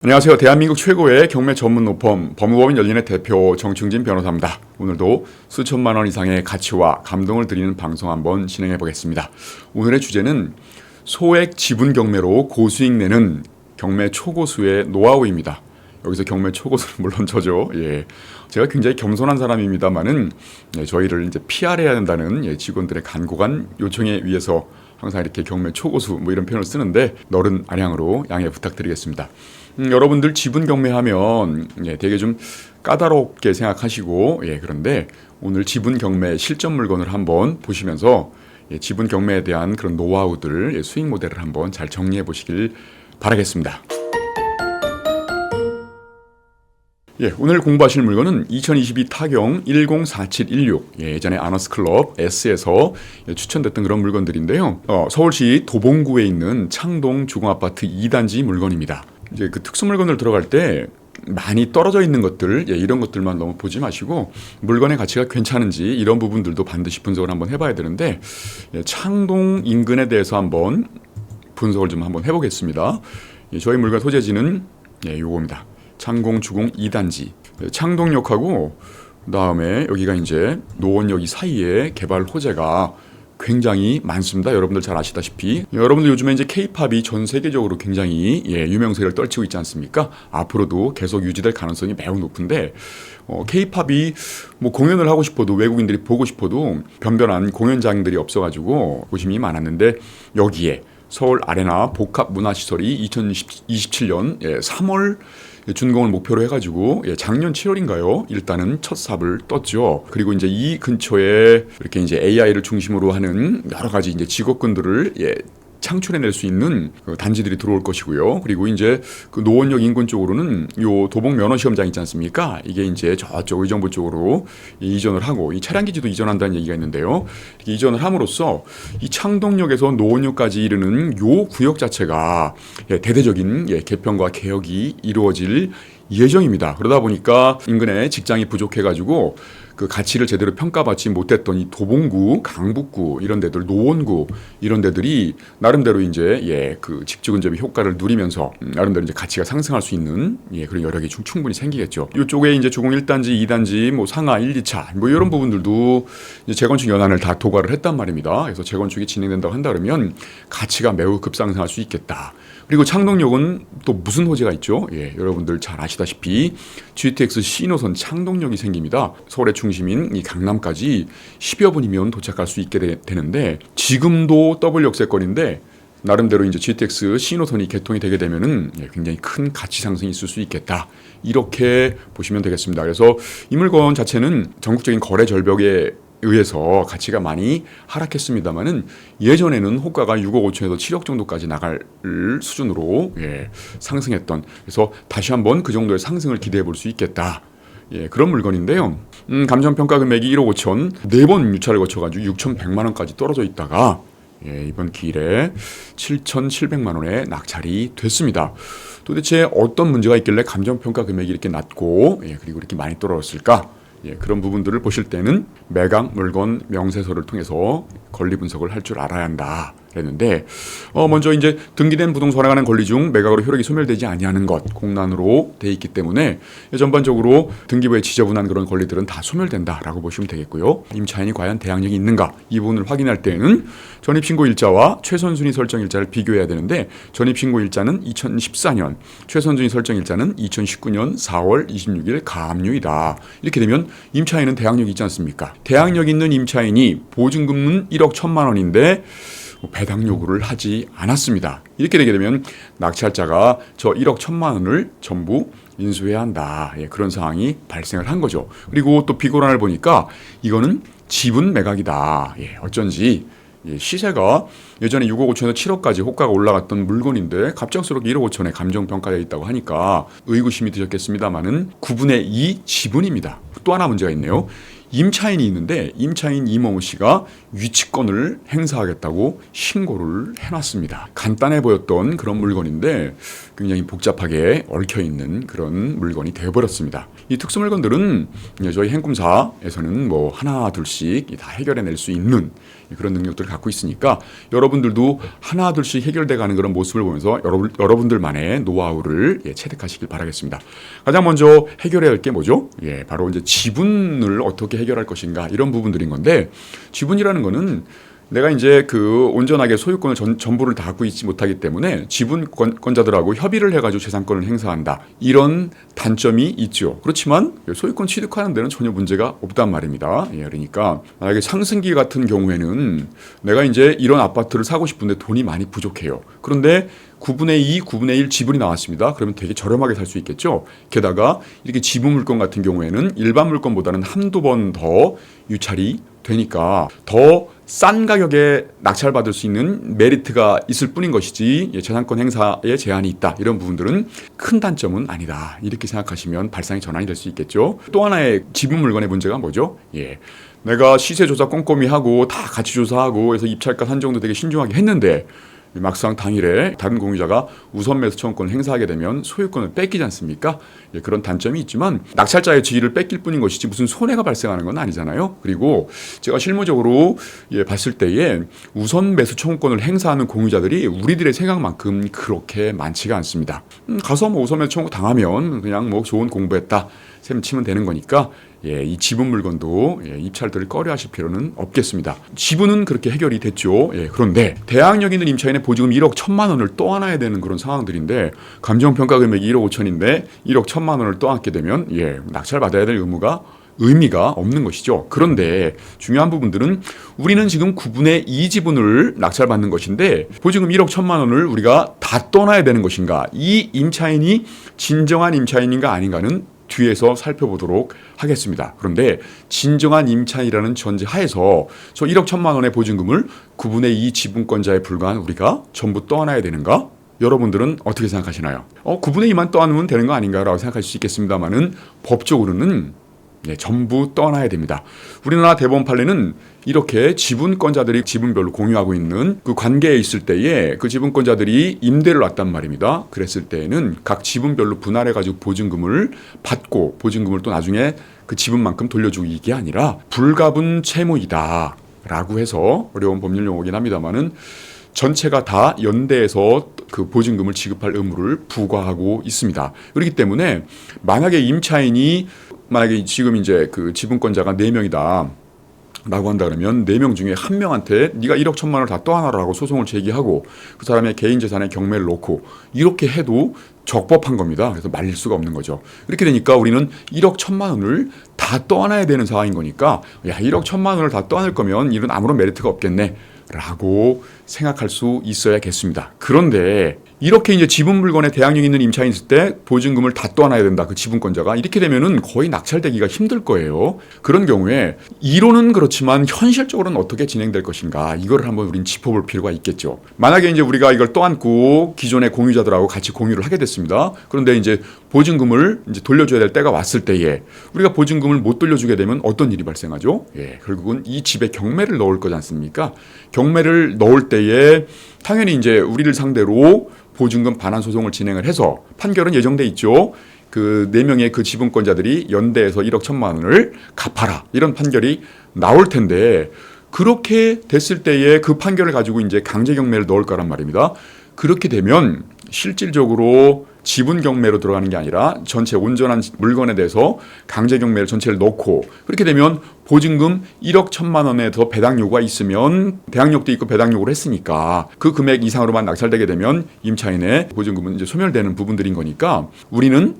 안녕하세요. 대한민국 최고의 경매 전문 로펌 법무법인 열린의 대표 정충진 변호사입니다. 오늘도 수천만 원 이상의 가치와 감동을 드리는 방송 한번 진행해 보겠습니다. 오늘의 주제는 소액 지분 경매로 고수익 내는 경매 초고수의 노하우입니다. 여기서 경매 초고수는 물론 저죠. 제가 굉장히 겸손한 사람입니다만은 저희를 이제 PR해야 된다는 직원들의 간곡한 요청에 의해서 항상 이렇게 경매 초고수 이런 표현을 쓰는데 너른 아량으로 양해 부탁드리겠습니다. 여러분들 지분 경매하면 되게 좀 까다롭게 생각하시고 그런데 오늘 지분 경매 실전 물건을 한번 보시면서 지분 경매에 대한 그런 노하우들 수익 모델을 한번 잘 정리해 보시길 바라겠습니다. 오늘 공부하실 물건은 2022 타경 104716 예전에 아너스클럽 S에서 추천됐던 그런 물건들인데요. 서울시 도봉구에 있는 창동 주공아파트 2단지 물건입니다. 이제 그 특수 물건들 들어갈 때 많이 떨어져 있는 것들 이런 것들만 너무 보지 마시고 물건의 가치가 괜찮은지 이런 부분들도 반드시 분석을 한번 해봐야 되는데 창동 인근에 대해서 한번 분석을 좀 한번 해보겠습니다. 저희 물건 소재지는 요겁니다. 창공 주공 2단지 창동역하고 그다음에 여기가 이제 노원역 이 사이에 개발 호재가 굉장히 많습니다. 여러분들 잘 아시다시피 여러분들 요즘에 이제 K-팝이 전 세계적으로 굉장히 유명세를 떨치고 있지 않습니까? 앞으로도 계속 유지될 가능성이 매우 높은데 K-팝이 공연을 하고 싶어도 외국인들이 보고 싶어도 변변한 공연장들이 없어가지고 고심이 많았는데 여기에 서울 아레나 복합문화시설이 2027년 3월 준공을 목표로 해가지고 작년 7월인가요? 일단은 첫 삽을 떴죠. 그리고 이제 이 근처에 이렇게 이제 AI를 중심으로 하는 여러 가지 이제 직업군들을 창출해낼 수 있는 그 단지들이 들어올 것이고요. 그리고 이제 그 노원역 인근 쪽으로는 요 도봉 면허 시험장 있지 않습니까? 이게 이제 저쪽 의정부 쪽으로 이전을 하고 이 차량 기지도 이전한다는 얘기가 있는데요. 이렇게 이전을 함으로써 이 창동역에서 노원역까지 이르는 요 구역 자체가 대대적인 개편과 개혁이 이루어질 예정입니다. 그러다 보니까 인근에 직장이 부족해가지고 그 가치를 제대로 평가받지 못했던 이 도봉구, 강북구 이런 데들, 노원구 이런 데들이 나름대로 이제 그 직주 근접의 효과를 누리면서 나름대로 이제 가치가 상승할 수 있는 그런 여력이 충분히 생기겠죠. 이쪽에 이제 주공 1단지, 2단지, 상하 1, 2차 이런 부분들도 이제 재건축 연한을 다 도과를 했단 말입니다. 그래서 재건축이 진행된다고 한다 그러면 가치가 매우 급상승할 수 있겠다. 그리고 창동역은 또 무슨 호재가 있죠? 여러분들 잘 아시다시피 GTX C노선 창동역이 생깁니다. 서울의 중심인 이 강남까지 10여 분이면 도착할 수 있게 되는데 지금도 더블 역세권인데 나름대로 이제 GTX C노선이 개통이 되게 되면은 굉장히 큰 가치 상승이 있을 수 있겠다. 이렇게 보시면 되겠습니다. 그래서 이 물건 자체는 전국적인 거래 절벽에 의해서 가치가 많이 하락했습니다만은 예전에는 호가가 6억 5천에서 7억 정도까지 나갈 수준으로 상승했던 그래서 다시 한번 그 정도의 상승을 기대해 볼 수 있겠다. 그런 물건인데요. 감정평가 금액이 1억 5천 4번 유찰을 거쳐가지고 6,100만 원까지 떨어져 있다가 이번 기일에 7,700만 원에 낙찰이 됐습니다. 도대체 어떤 문제가 있길래 감정평가 금액이 이렇게 낮고 그리고 이렇게 많이 떨어졌을까? 그런 부분들을 보실 때는 매각 물건 명세서를 통해서 권리 분석을 할 줄 알아야 한다. 그랬는데 먼저 이제 등기된 부동산에 관한 권리 중 매각으로 효력이 소멸되지 아니하는 것 공란으로 돼 있기 때문에 전반적으로 등기부에 지저분한 그런 권리들은 다 소멸된다라고 보시면 되겠고요. 임차인이 과연 대항력이 있는가 이 부분을 확인할 때는 전입신고 일자와 최선순위 설정 일자를 비교해야 되는데 전입신고 일자는 2014년 최선순위 설정 일자는 2019년 4월 26일 가압류이다. 이렇게 되면 임차인은 대항력이 있지 않습니까? 대항력 있는 임차인이 보증금은 1억 1천만 원인데 배당 요구를 하지 않았습니다. 이렇게 되게 되면 낙찰자가 저 1억 1천만 원을 전부 인수해야 한다. 그런 상황이 발생을 한 거죠. 그리고 또 비고란을 보니까 이거는 지분 매각이다. 어쩐지 시세가 예전에 6억 5천에서 7억까지 호가가 올라갔던 물건인데 갑작스럽게 1억 5천에 감정평가되어 있다고 하니까 의구심이 드셨겠습니다마는 9분의 2 지분입니다. 또 하나 문제가 있네요. 임차인이 있는데 임차인 이모우 씨가 위치권을 행사하겠다고 신고를 해놨습니다. 간단해 보였던 그런 물건인데 굉장히 복잡하게 얽혀있는 그런 물건이 되어버렸습니다. 이 특수 물건들은 저희 행꿈사에서는 하나 둘씩 다 해결해낼 수 있는 그런 능력들을 갖고 있으니까 여러분들도 하나둘씩 해결돼가는 그런 모습을 보면서 여러분들만의 노하우를 체득하시길 바라겠습니다. 가장 먼저 해결해야 할 게 뭐죠? 바로 이제 지분을 어떻게 해결할 것인가 이런 부분들인 건데, 지분이라는 거는 내가 이제 그 온전하게 소유권을 전부를 다 갖고 있지 못하기 때문에 지분권자들하고 협의를 해가지고 재산권을 행사한다, 이런 단점이 있죠. 그렇지만 소유권 취득하는 데는 전혀 문제가 없단 말입니다. 그러니까 만약에 상승기 같은 경우에는 내가 이제 이런 아파트를 사고 싶은데 돈이 많이 부족해요. 그런데 9분의 2, 9분의 1 지분이 나왔습니다. 그러면 되게 저렴하게 살 수 있겠죠. 게다가 이렇게 지분 물건 같은 경우에는 일반 물건보다는 한두 번 더 유찰이 되니까 더 싼 가격에 낙찰받을 수 있는 메리트가 있을 뿐인 것이지 재산권 행사에 제한이 있다, 이런 부분들은 큰 단점은 아니다, 이렇게 생각하시면 발상의 전환이 될 수 있겠죠. 또 하나의 지분 물건의 문제가 뭐죠? 내가 시세 조사 꼼꼼히 하고 다 가치 조사하고 해서 입찰가 산정도 되게 신중하게 했는데 막상 당일에 다른 공유자가 우선 매수 청구권을 행사하게 되면 소유권을 뺏기지 않습니까? 그런 단점이 있지만 낙찰자의 지위를 뺏길 뿐인 것이지 무슨 손해가 발생하는 건 아니잖아요. 그리고 제가 실무적으로 봤을 때에 우선 매수 청구권을 행사하는 공유자들이 우리들의 생각만큼 그렇게 많지가 않습니다. 가서 뭐 우선 매수 청구 당하면 그냥 뭐 좋은 공부했다 셈 치면 되는 거니까 이 지분 물건도 입찰들을 꺼려하실 필요는 없겠습니다. 지분은 그렇게 해결이 됐죠. 그런데 대항력 있는 임차인의 보증금 1억 1천만 원을 떠안아야 되는 그런 상황들인데, 감정평가 금액이 1억 5천인데 1억 1천만 원을 떠안게 되면 낙찰받아야 될 의미가 없는 것이죠. 그런데 중요한 부분들은 우리는 지금 9분의 2 지분을 낙찰받는 것인데 보증금 1억 1천만 원을 우리가 다 떠나야 되는 것인가, 이 임차인이 진정한 임차인인가 아닌가는 뒤에서 살펴보도록 하겠습니다. 그런데 진정한 임차인이라는 전제 하에서 저 1억 1천만 원의 보증금을 9분의 2 지분권자에 불과한 우리가 전부 떠안아야 되는가? 여러분들은 어떻게 생각하시나요? 9분의 2만 떠안으면 되는 거 아닌가라고 생각할 수 있겠습니다만은 법적으로는 전부 떠나야 됩니다. 우리나라 대법원 판례는 이렇게 지분권자들이 지분별로 공유하고 있는 그 관계에 있을 때에 그 지분권자들이 임대를 놨단 말입니다. 그랬을 때에는 각 지분별로 분할해가지고 보증금을 받고 보증금을 또 나중에 그 지분만큼 돌려주기, 이게 아니라 불가분 채무이다 라고 해서 어려운 법률 용어긴 합니다만은 전체가 다 연대해서 그 보증금을 지급할 의무를 부과하고 있습니다. 그렇기 때문에 만약에 지금 이제 그 지분권자가 4명이다 라고 한다 그러면 4명 중에 한 명한테 네가 1억 1천만 원을 다 떠안아라고 소송을 제기하고 그 사람의 개인 재산에 경매를 놓고 이렇게 해도 적법한 겁니다. 그래서 말릴 수가 없는 거죠. 이렇게 되니까 우리는 1억 1천만 원을 다 떠안아야 되는 상황인 거니까 1억 1천만 원을 다 떠안을 거면 이런 아무런 메리트가 없겠네 라고 생각할 수 있어야겠습니다. 그런데 이렇게 이제 지분 물건에 대항력 있는 임차인이 있을 때 보증금을 다 떠안아야 된다, 그 지분권자가. 이렇게 되면은 거의 낙찰되기가 힘들 거예요. 그런 경우에 이론은 그렇지만 현실적으로는 어떻게 진행될 것인가, 이걸 한번 우린 짚어볼 필요가 있겠죠. 만약에 이제 우리가 이걸 떠안고 기존의 공유자들하고 같이 공유를 하게 됐습니다. 그런데 이제 보증금을 이제 돌려줘야 될 때가 왔을 때에 우리가 보증금을 못 돌려주게 되면 어떤 일이 발생하죠? 결국은 이 집에 경매를 넣을 거지 않습니까? 경매를 넣을 때에 당연히 이제 우리를 상대로 보증금 반환 소송을 진행을 해서 판결은 예정돼 있죠. 그 4명의 그 지분권자들이 연대해서 1억 1천만 원을 갚아라, 이런 판결이 나올 텐데, 그렇게 됐을 때에 그 판결을 가지고 이제 강제 경매를 넣을 거란 말입니다. 그렇게 되면 실질적으로 지분 경매로 들어가는 게 아니라 전체 온전한 물건에 대해서 강제 경매를 전체를 넣고, 그렇게 되면 보증금 1억 1천만 원에 더 배당 요구가 있으면 대항력도 있고 배당 요구를 했으니까 그 금액 이상으로만 낙찰되게 되면 임차인의 보증금은 이제 소멸되는 부분들인 거니까 우리는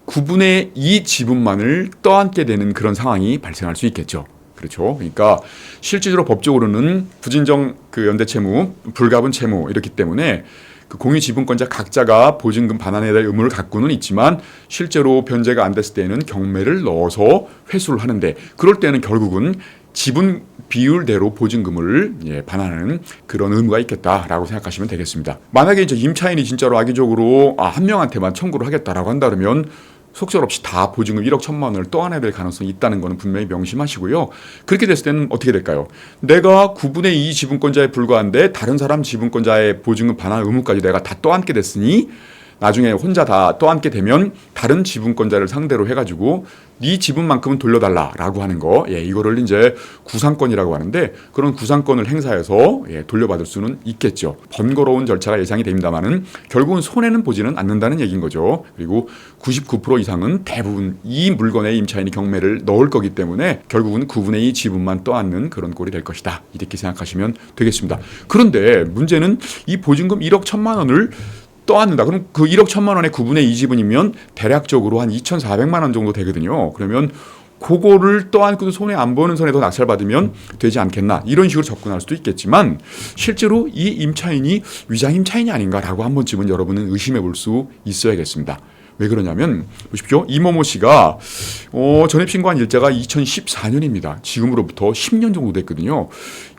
9분의 2 지분만을 떠안게 되는 그런 상황이 발생할 수 있겠죠. 그렇죠. 그러니까 실질적으로 법적으로는 부진정 그 연대 채무, 불가분 채무 이렇기 때문에 그 공유 지분권자 각자가 보증금 반환해야 될 의무를 갖고는 있지만 실제로 변제가 안 됐을 때는 경매를 넣어서 회수를 하는데, 그럴 때는 결국은 지분 비율대로 보증금을 반환하는 그런 의무가 있겠다라고 생각하시면 되겠습니다. 만약에 이제 임차인이 진짜로 악의적으로 한 명한테만 청구를 하겠다라고 한다 그러면 속절없이 다 보증금 1억 1천만 원을 떠안아야 될 가능성이 있다는 것은 분명히 명심하시고요. 그렇게 됐을 때는 어떻게 될까요? 내가 9분의 2 지분권자에 불과한데 다른 사람 지분권자의 보증금 반환 의무까지 내가 다 떠안게 됐으니 나중에 혼자 다 떠안게 되면 다른 지분권자를 상대로 해가지고 네 지분만큼은 돌려달라라고 하는 거, 이거를 이제 구상권이라고 하는데 그런 구상권을 행사해서 돌려받을 수는 있겠죠. 번거로운 절차가 예상이 됩니다만은 결국은 손해는 보지는 않는다는 얘기인 거죠. 그리고 99% 이상은 대부분 이 물건에 임차인이 경매를 넣을 거기 때문에 결국은 9분의 2 지분만 떠안는 그런 꼴이 될 것이다. 이렇게 생각하시면 되겠습니다. 그런데 문제는 이 보증금 1억 1천만 원을 떠안는다. 그럼 그 1억 1천만 원의 9분의 2 지분이면 대략적으로 한 2,400만 원 정도 되거든요. 그러면 그거를 떠안고도 손해 안 보는 선에서 낙찰받으면 되지 않겠나, 이런 식으로 접근할 수도 있겠지만 실제로 이 임차인이 위장 임차인이 아닌가라고 한 번쯤은 여러분은 의심해 볼 수 있어야겠습니다. 왜 그러냐면 보십시오. 이모모 씨가 전입 신고한 일자가 2014년입니다. 지금으로부터 10년 정도 됐거든요.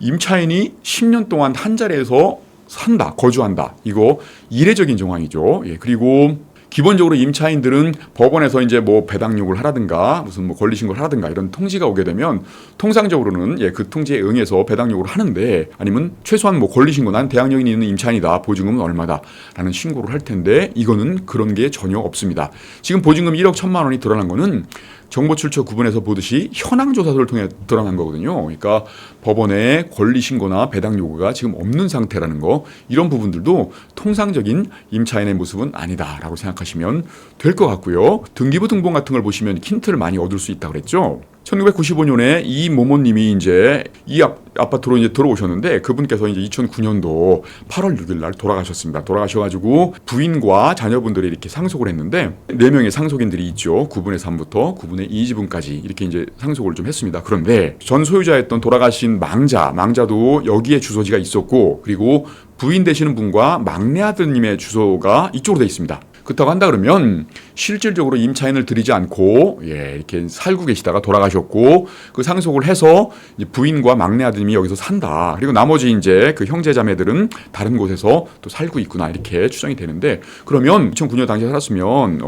임차인이 10년 동안 한 자리에서 산다, 거주한다. 이거 이례적인 정황이죠. 그리고 기본적으로 임차인들은 법원에서 이제 뭐 배당 요구를 하라든가 무슨 뭐 권리 신고를 하라든가 이런 통지가 오게 되면 통상적으로는 그 통지에 응해서 배당 요구를 하는데, 아니면 최소한 뭐 권리 신고, 난 대항력이 있는 임차인이다, 보증금은 얼마다라는 신고를 할 텐데 이거는 그런 게 전혀 없습니다. 지금 보증금 1억 1천만 원이 드러난 거는 정보 출처 구분해서 보듯이 현황 조사를 통해 드러난 거거든요. 그러니까 법원에 권리 신고나 배당 요구가 지금 없는 상태라는 거, 이런 부분들도 통상적인 임차인의 모습은 아니다라고 생각하시면 될 것 같고요. 등기부 등본 같은 걸 보시면 힌트를 많이 얻을 수 있다고 그랬죠. 1995년에 이 모모님이 이제 이 아파트로 이제 들어오셨는데 그분께서 이제 2009년도 8월 6일 날 돌아가셨습니다. 돌아가셔가지고 부인과 자녀분들이 이렇게 상속을 했는데 4명의 상속인들이 있죠. 9분의 3부터 9분의 2 지분까지 이렇게 이제 상속을 좀 했습니다. 그런데 전 소유자였던 돌아가신 망자도 여기에 주소지가 있었고, 그리고 부인 되시는 분과 막내 아드님의 주소가 이쪽으로 돼 있습니다. 그렇다고 한다 그러면 실질적으로 임차인을 들이지 않고 이렇게 살고 계시다가 돌아가셨고, 그 상속을 해서 이제 부인과 막내 아드님이 여기서 산다. 그리고 나머지 이제 그 형제 자매들은 다른 곳에서 또 살고 있구나, 이렇게 추정이 되는데, 그러면 2009년 당시에 살았으면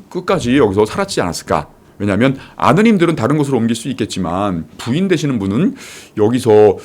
끝까지 여기서 살았지 않았을까? 왜냐하면 아드님들은 다른 곳으로 옮길 수 있겠지만 부인 되시는 분은 여기서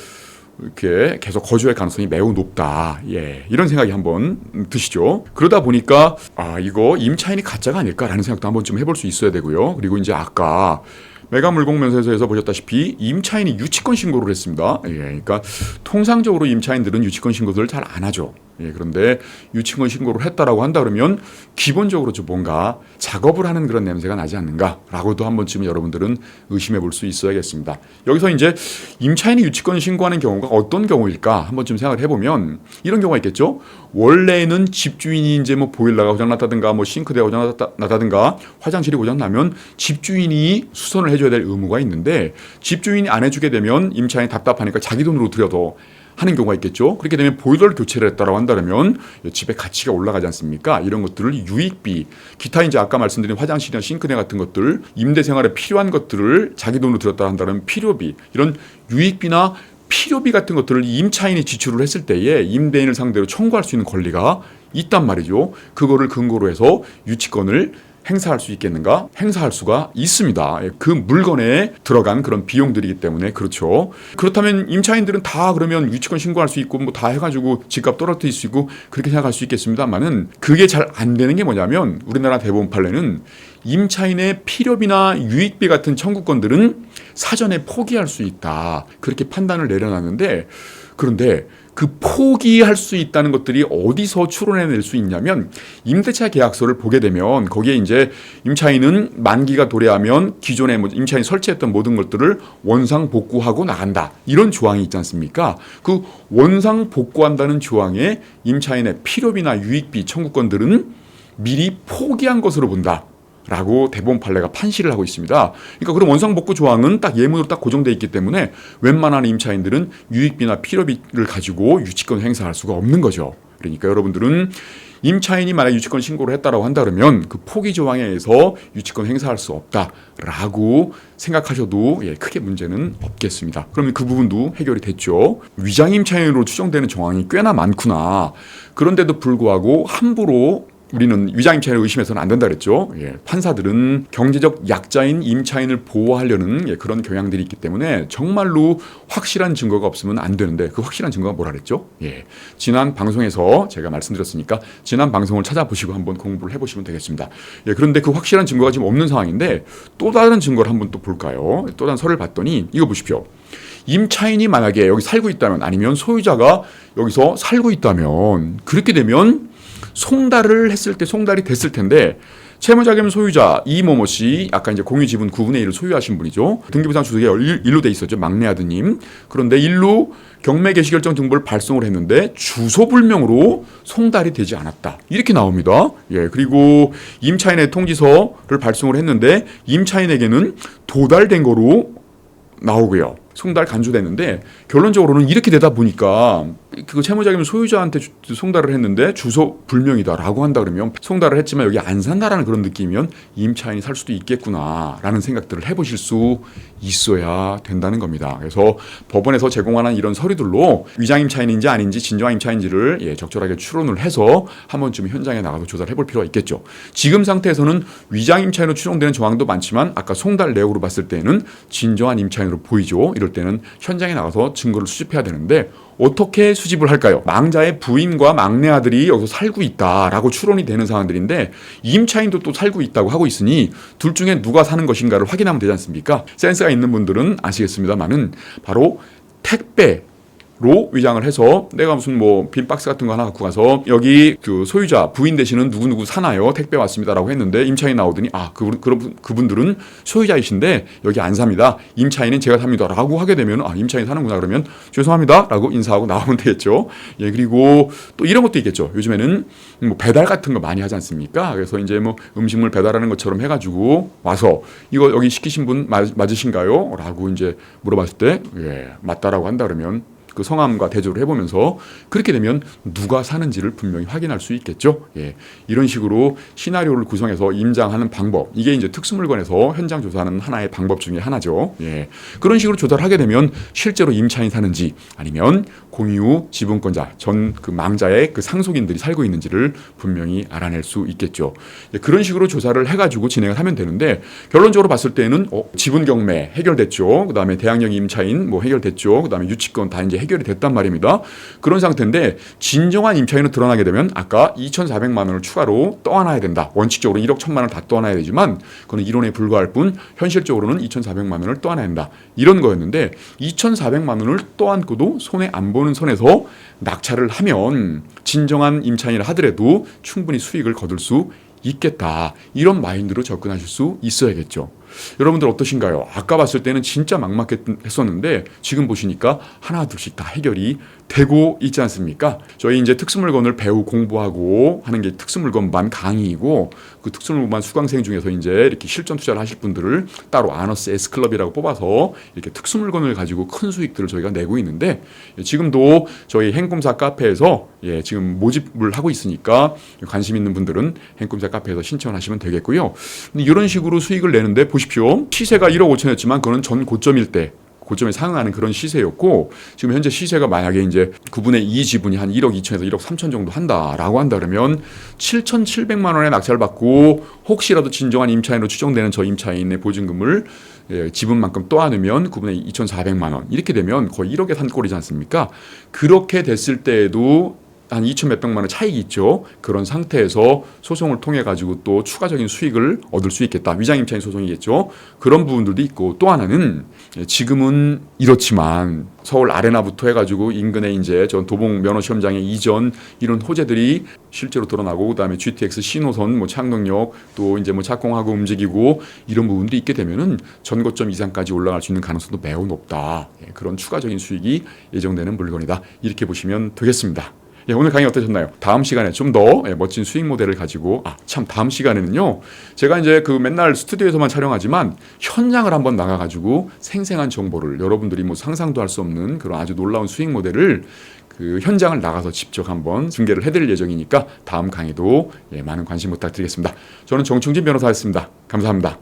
이렇게 계속 거주할 가능성이 매우 높다. 이런 생각이 한번 드시죠. 그러다 보니까 이거 임차인이 가짜가 아닐까라는 생각도 한번 좀 해볼 수 있어야 되고요. 그리고 이제 아까 매각물공면세서에서 보셨다시피 임차인이 유치권 신고를 했습니다. 그러니까 통상적으로 임차인들은 유치권 신고들을 잘 안 하죠. 그런데 유치권 신고를 했다라고 한다 그러면 기본적으로 좀 뭔가 작업을 하는 그런 냄새가 나지 않는가라고도 한 번쯤 여러분들은 의심해 볼 수 있어야겠습니다. 여기서 이제 임차인이 유치권 신고하는 경우가 어떤 경우일까 한 번쯤 생각을 해보면 이런 경우가 있겠죠. 원래는 집주인이 이제 뭐 보일러가 고장났다든가 뭐 싱크대가 고장났다든가 화장실이 고장나면 집주인이 수선을 해줘야 될 의무가 있는데 집주인이 안 해주게 되면 임차인이 답답하니까 자기 돈으로 들여서 하는 경우가 있겠죠. 그렇게 되면 보일러를 교체를 했다라고 한다면 집의 가치가 올라가지 않습니까? 이런 것들을 유익비, 기타 이제 아까 말씀드린 화장실이나 싱크대 같은 것들, 임대 생활에 필요한 것들을 자기 돈으로 들였다 한다면 필요비, 이런 유익비나 필요비 같은 것들을 임차인이 지출을 했을 때에 임대인을 상대로 청구할 수 있는 권리가 있단 말이죠. 그거를 근거로 해서 유치권을 행사할 수 있겠는가? 행사할 수가 있습니다. 그 물건에 들어간 그런 비용들이기 때문에 그렇죠. 그렇다면 임차인들은 다 그러면 유치권 신고할 수 있고 뭐 다 해가지고 집값 떨어뜨릴 수 있고 그렇게 생각할 수 있겠습니다만은 그게 잘 안 되는 게 뭐냐면 우리나라 대법원 판례는 임차인의 필요비나 유익비 같은 청구권들은 사전에 포기할 수 있다. 그렇게 판단을 내려놨는데, 그런데 그 포기할 수 있다는 것들이 어디서 추론해낼 수 있냐면 임대차 계약서를 보게 되면 거기에 이제 임차인은 만기가 도래하면 기존에 임차인이 설치했던 모든 것들을 원상 복구하고 나간다. 이런 조항이 있지 않습니까? 그 원상 복구한다는 조항에 임차인의 필요비나 유익비 청구권들은 미리 포기한 것으로 본다. 라고 대법원 판례가 판시를 하고 있습니다. 그러니까 그런 원상복구 조항은 딱 예문으로 딱 고정되어 있기 때문에 웬만한 임차인들은 유익비나 필요비를 가지고 유치권 행사할 수가 없는 거죠. 그러니까 여러분들은 임차인이 만약 유치권 신고를 했다라고 한다 그러면 그 포기 조항에 의해서 유치권 행사할 수 없다라고 생각하셔도 크게 문제는 없겠습니다. 그러면 그 부분도 해결이 됐죠. 위장 임차인으로 추정되는 정황이 꽤나 많구나. 그런데도 불구하고 함부로 우리는 위장 임차인을 의심해서는 안 된다 그랬죠. 예, 판사들은 경제적 약자인 임차인을 보호하려는 그런 경향들이 있기 때문에 정말로 확실한 증거가 없으면 안 되는데 그 확실한 증거가 뭐라 그랬죠? 예, 지난 방송에서 제가 말씀드렸으니까 지난 방송을 찾아보시고 한번 공부를 해보시면 되겠습니다. 예, 그런데 그 확실한 증거가 지금 없는 상황인데 또 다른 증거를 한번 또 볼까요? 또 다른 서류를 봤더니 이거 보십시오. 임차인이 만약에 여기 살고 있다면 아니면 소유자가 여기서 살고 있다면 그렇게 되면 송달을 했을 때 송달이 됐을 텐데 채무자 겸 소유자 이모모 씨 아까 이제 공유 지분 9분의 1을 소유하신 분이죠. 등기부상 주소에 일로 돼 있었죠. 막내 아드님. 그런데 일로 경매 개시 결정 등본을 발송을 했는데 주소 불명으로 송달이 되지 않았다. 이렇게 나옵니다. 예, 그리고 임차인의 통지서를 발송을 했는데 임차인에게는 도달된 거로 나오고요. 송달 간주됐는데 결론적으로는 이렇게 되다 보니까 그 채무자 겸 소유자한테 송달을 했는데 주소 불명이다라고 한다 그러면 송달을 했지만 여기 안 산다라는 그런 느낌이면 임차인이 살 수도 있겠구나라는 생각들을 해보실 수 있어야 된다는 겁니다. 그래서 법원에서 제공하는 이런 서류들로 위장 임차인인지 아닌지 진정한 임차인지를 적절하게 추론을 해서 한 번쯤 현장에 나가서 조사를 해볼 필요가 있겠죠. 지금 상태에서는 위장 임차인으로 추정되는 정황도 많지만 아까 송달 내역으로 봤을 때는 진정한 임차인으로 보이죠. 이럴 때는 현장에 나가서 증거를 수집해야 되는데 어떻게 수집을 할까요? 망자의 부인과 막내 아들이 여기서 살고 있다라고 추론이 되는 상황들인데 임차인도 또 살고 있다고 하고 있으니 둘 중에 누가 사는 것인가를 확인하면 되지 않습니까? 센스가 있는 분들은 아시겠습니다만은 바로 택배 로 위장을 해서 내가 무슨 뭐 빈 박스 같은 거 하나 갖고 가서 여기 그 소유자 부인 되시는 누구누구 사나요? 택배 왔습니다라고 했는데 임차인 나오더니 그분들은 소유자이신데 여기 안 삽니다. 임차인은 제가 삽니다라고 하게 되면 임차인 사는구나 그러면 죄송합니다라고 인사하고 나오면 되겠죠. 예, 그리고 또 이런 것도 있겠죠. 요즘에는 뭐 배달 같은 거 많이 하지 않습니까? 그래서 이제 뭐 음식물 배달하는 것처럼 해가지고 와서 이거 여기 시키신 분 맞으신가요? 라고 이제 물어봤을 때 예, 맞다라고 한다 그러면 그 성함과 대조를 해보면서 그렇게 되면 누가 사는지를 분명히 확인할 수 있겠죠. 예, 이런 식으로 시나리오를 구성해서 임장하는 방법 이게 이제 특수물건에서 현장 조사하는 하나의 방법 중에 하나죠. 예, 그런 식으로 조사를 하게 되면 실제로 임차인 사는지 아니면 공유 지분권자 전 그 망자의 그 상속인들이 살고 있는지를 분명히 알아낼 수 있겠죠. 예, 그런 식으로 조사를 해가지고 진행을 하면 되는데 결론적으로 봤을 때는 지분 경매 해결됐죠. 그다음에 대항력 임차인 뭐 해결됐죠. 그다음에 유치권 다 이제 해결이 됐단 말입니다. 그런 상태인데 진정한 임차인으로 드러나게 되면 아까 2,400만 원을 추가로 떠안아야 된다. 원칙적으로 1억 1,000만 원을 다 떠안아야 되지만 그건 이론에 불과할 뿐 현실적으로는 2,400만 원을 떠안아야 된다. 이런 거였는데 2,400만 원을 떠안고도 손해 안 보는 선에서 낙찰을 하면 진정한 임차인을 하더라도 충분히 수익을 거둘 수 있겠다. 이런 마인드로 접근하실 수 있어야겠죠. 여러분들 어떠신가요? 아까 봤을 때는 진짜 막막했었는데 지금 보시니까 하나 둘씩 다 해결이 되고 있지 않습니까? 저희 이제 특수물건을 배우 공부하고 하는 게 특수물건반 강의이고 그 특수물건반 수강생 중에서 이제 이렇게 실전 투자를 하실 분들을 따로 아너스 S클럽이라고 뽑아서 이렇게 특수물건을 가지고 큰 수익들을 저희가 내고 있는데 지금도 저희 행꿈사 카페에서 지금 모집을 하고 있으니까 관심 있는 분들은 행꿈사 카페에서 신청을 하시면 되겠고요. 이런 식으로 수익을 내는데 보십시오. 시세가 1억 5천이었지만 그거는 전 고점일 때 고점에 상응하는 그런 시세였고 지금 현재 시세가 만약에 이제 9분의 2 지분이 한 1억 2천에서 1억 3천 정도 한다라고 한다 그러면 7,700만 원의 낙찰을 받고 혹시라도 진정한 임차인으로 추정되는 저 임차인의 보증금을 지분만큼 떠안으면 9분의 2,400만 원 이렇게 되면 거의 1억에 산 꼴이지 않습니까? 그렇게 됐을 때에도 한 2천 몇백만 원 차익이 있죠. 그런 상태에서 소송을 통해 가지고 또 추가적인 수익을 얻을 수 있겠다. 위장임차인 소송이겠죠. 그런 부분들도 있고 또 하나는 지금은 이렇지만 서울 아레나부터 해가지고 인근에 이제 전 도봉 면허 시험장의 이전 이런 호재들이 실제로 드러나고 그다음에 GTX 신호선 뭐 창동역 또 이제 뭐 착공하고 움직이고 이런 부분들이 있게 되면은 전고점 이상까지 올라갈 수 있는 가능성도 매우 높다. 그런 추가적인 수익이 예정되는 물건이다. 이렇게 보시면 되겠습니다. 오늘 강의 어떠셨나요? 다음 시간에 좀 더 멋진 수익 모델을 가지고 다음 시간에는요. 제가 이제 그 맨날 스튜디오에서만 촬영하지만 현장을 한번 나가가지고 생생한 정보를 여러분들이 뭐 상상도 할 수 없는 그런 아주 놀라운 수익 모델을 그 현장을 나가서 직접 한번 중계를 해드릴 예정이니까 다음 강의도 많은 관심 부탁드리겠습니다. 저는 정충진 변호사였습니다. 감사합니다.